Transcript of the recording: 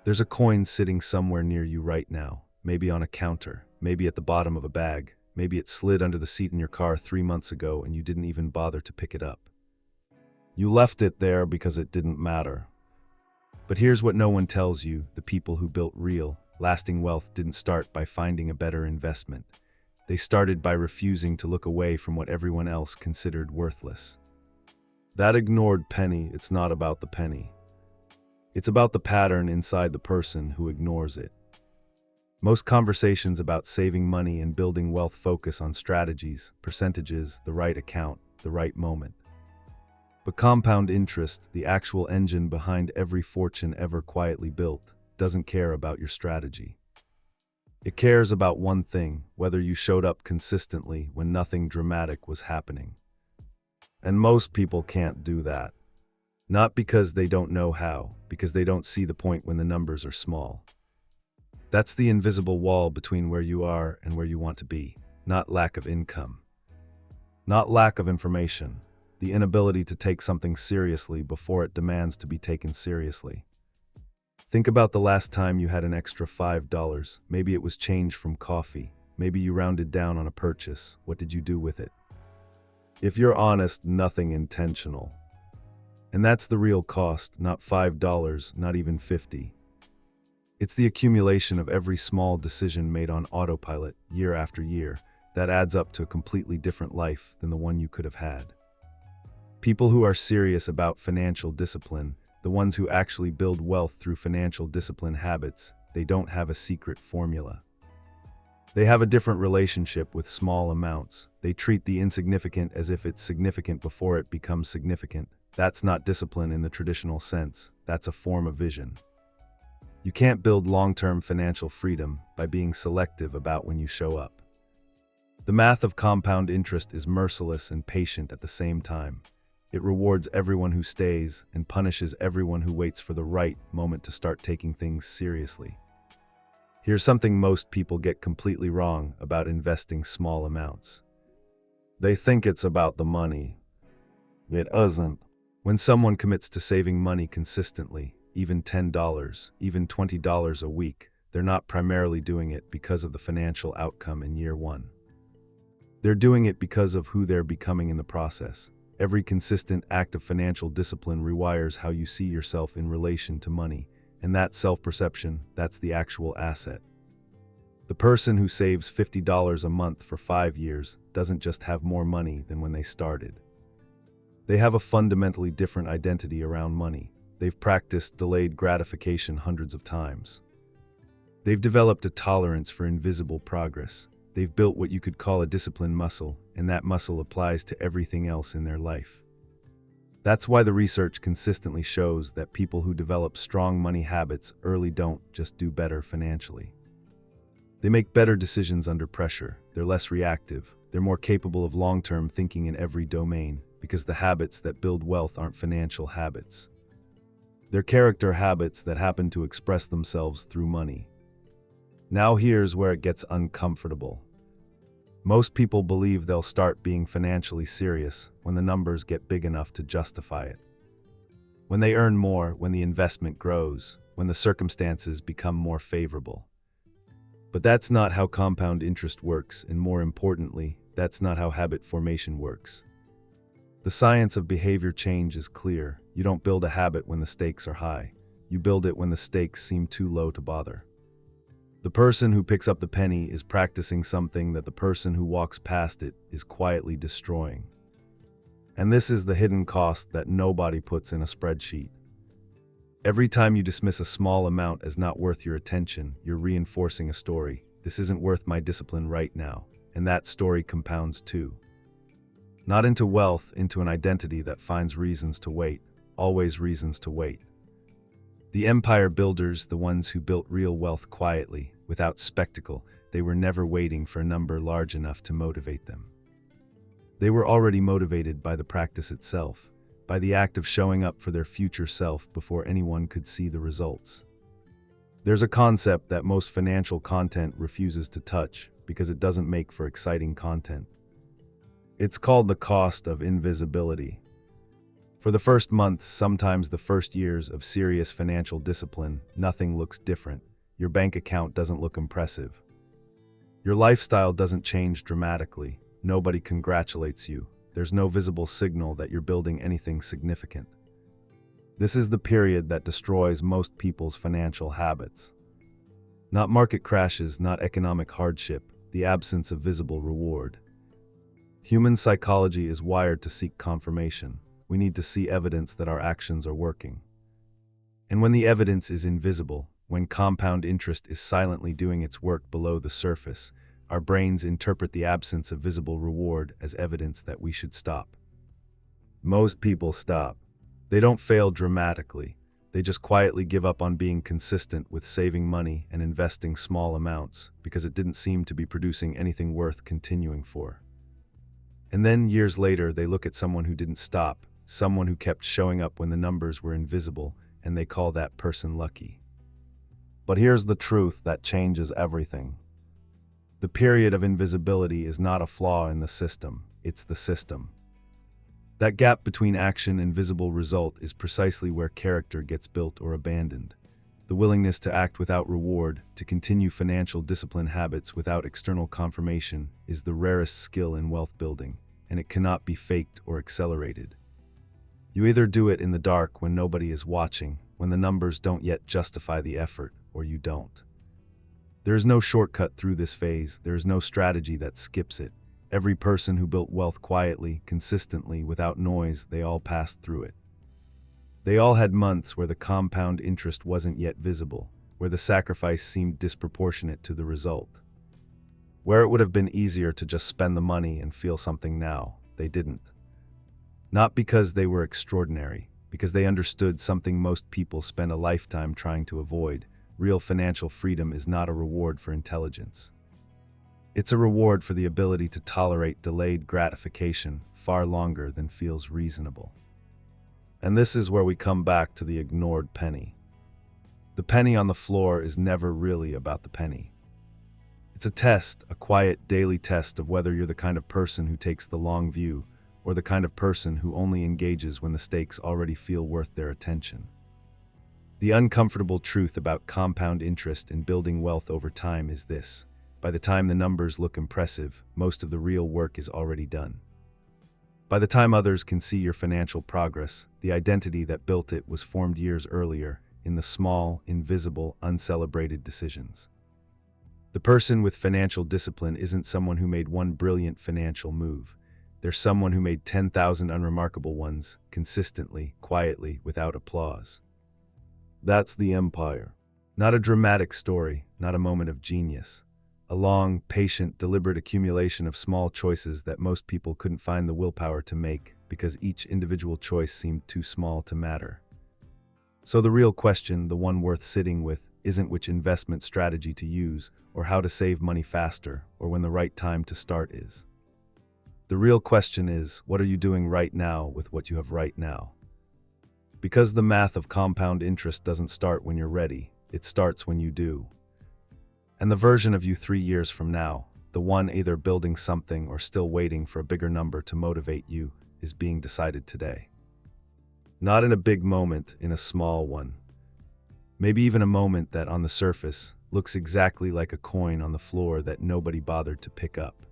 There's a coin sitting somewhere near you right now, maybe on a counter, maybe at the bottom of a bag, maybe it slid under the seat in your car 3 months ago and you didn't even bother to pick it up. You left it there because it didn't matter. But here's what no one tells you: the people who built real, lasting wealth didn't start by finding a better investment. They started by refusing to look away from what everyone else considered worthless. That ignored penny, it's not about the penny. It's about the pattern inside the person who ignores it. Most conversations about saving money and building wealth focus on strategies, percentages, the right account, the right moment. But compound interest, the actual engine behind every fortune ever quietly built, doesn't care about your strategy. It cares about one thing: whether you showed up consistently when nothing dramatic was happening. And most people can't do that. Not because they don't know how, because they don't see the point when the numbers are small. That's the invisible wall between where you are and where you want to be, not lack of income. Not lack of information, the inability to take something seriously before it demands to be taken seriously. Think about the last time you had an extra $5. Maybe it was change from coffee. Maybe you rounded down on a purchase. What did you do with it? If you're honest, nothing intentional. And that's the real cost, not $5, not even 50. It's the accumulation of every small decision made on autopilot, year after year, that adds up to a completely different life than the one you could have had. People who are serious about financial discipline, the ones who actually build wealth through financial discipline habits, they don't have a secret formula. They have a different relationship with small amounts. They treat the insignificant as if it's significant before it becomes significant. That's not discipline in the traditional sense. That's a form of vision. You can't build long-term financial freedom by being selective about when you show up. The math of compound interest is merciless and patient at the same time. It rewards everyone who stays and punishes everyone who waits for the right moment to start taking things seriously. Here's something most people get completely wrong about investing small amounts. They think it's about the money. It isn't. When someone commits to saving money consistently, even $10, even $20 a week, they're not primarily doing it because of the financial outcome in year one. They're doing it because of who they're becoming in the process. Every consistent act of financial discipline rewires how you see yourself in relation to money, and that self-perception, that's the actual asset. The person who saves $50 a month for 5 years doesn't just have more money than when they started. They have a fundamentally different identity around money. They've practiced delayed gratification hundreds of times. They've developed a tolerance for invisible progress. They've built what you could call a discipline muscle, and that muscle applies to everything else in their life. That's why the research consistently shows that people who develop strong money habits early don't just do better financially. They make better decisions under pressure. They're less reactive. They're more capable of long-term thinking in every domain, because the habits that build wealth aren't financial habits. They're character habits that happen to express themselves through money. Now here's where it gets uncomfortable. Most people believe they'll start being financially serious when the numbers get big enough to justify it. When they earn more, when the investment grows, when the circumstances become more favorable. But that's not how compound interest works, and more importantly, that's not how habit formation works. The science of behavior change is clear. You don't build a habit when the stakes are high. You build it when the stakes seem too low to bother. The person who picks up the penny is practicing something that the person who walks past it is quietly destroying. And this is the hidden cost that nobody puts in a spreadsheet. Every time you dismiss a small amount as not worth your attention, you're reinforcing a story. This isn't worth my discipline right now. And that story compounds too. Not into wealth, into an identity that finds reasons to wait, always reasons to wait. The empire builders, the ones who built real wealth quietly, without spectacle, they were never waiting for a number large enough to motivate them. They were already motivated by the practice itself, by the act of showing up for their future self before anyone could see the results. There's a concept that most financial content refuses to touch because it doesn't make for exciting content. It's called the cost of invisibility. For For the first months, sometimes the first years of serious financial discipline, nothing looks different. Your bank account doesn't look impressive. Your lifestyle doesn't change dramatically. Nobody congratulates you. There's no visible signal that you're building anything significant. This is the period that destroys most people's financial habits. Not market crashes, not economic hardship, the absence of visible reward. Human psychology is wired to seek confirmation. We need to see evidence that our actions are working. And when the evidence is invisible, when compound interest is silently doing its work below the surface, our brains interpret the absence of visible reward as evidence that we should stop. Most people stop. They don't fail dramatically. They just quietly give up on being consistent with saving money and investing small amounts because it didn't seem to be producing anything worth continuing for. And then years later, they look at someone who didn't stop, someone who kept showing up when the numbers were invisible, and they call that person lucky. But here's the truth that changes everything. The period of invisibility is not a flaw in the system, it's the system. That gap between action and visible result is precisely where character gets built or abandoned. The willingness to act without reward, to continue financial discipline habits without external confirmation, is the rarest skill in wealth building, and it cannot be faked or accelerated. You either do it in the dark when nobody is watching, when the numbers don't yet justify the effort, or you don't. There is no shortcut through this phase, there is no strategy that skips it. Every person who built wealth quietly, consistently, without noise, they all passed through it. They all had months where the compound interest wasn't yet visible, where the sacrifice seemed disproportionate to the result. Where it would have been easier to just spend the money and feel something now, they didn't. Not because they were extraordinary, because they understood something most people spend a lifetime trying to avoid. Real financial freedom is not a reward for intelligence. It's a reward for the ability to tolerate delayed gratification far longer than feels reasonable. And this is where we come back to the ignored penny. The penny on the floor is never really about the penny. It's a test, a quiet daily test of whether you're the kind of person who takes the long view or the kind of person who only engages when the stakes already feel worth their attention. The uncomfortable truth about compound interest in building wealth over time is this: by the time the numbers look impressive, most of the real work is already done. By the time others can see your financial progress, the identity that built it was formed years earlier in the small, invisible, uncelebrated decisions. The person with financial discipline isn't someone who made one brilliant financial move. They're someone who made 10,000 unremarkable ones, consistently, quietly, without applause. That's the empire. Not a dramatic story, not a moment of genius. A long, patient, deliberate accumulation of small choices that most people couldn't find the willpower to make because each individual choice seemed too small to matter. So the real question, the one worth sitting with, isn't which investment strategy to use, or how to save money faster, or when the right time to start is. The real question is, what are you doing right now with what you have right now? Because the math of compound interest doesn't start when you're ready, it starts when you do. And the version of you 3 years from now, the one either building something or still waiting for a bigger number to motivate you, is being decided today. Not in a big moment, in a small one. Maybe even a moment that, on the surface, looks exactly like a coin on the floor that nobody bothered to pick up.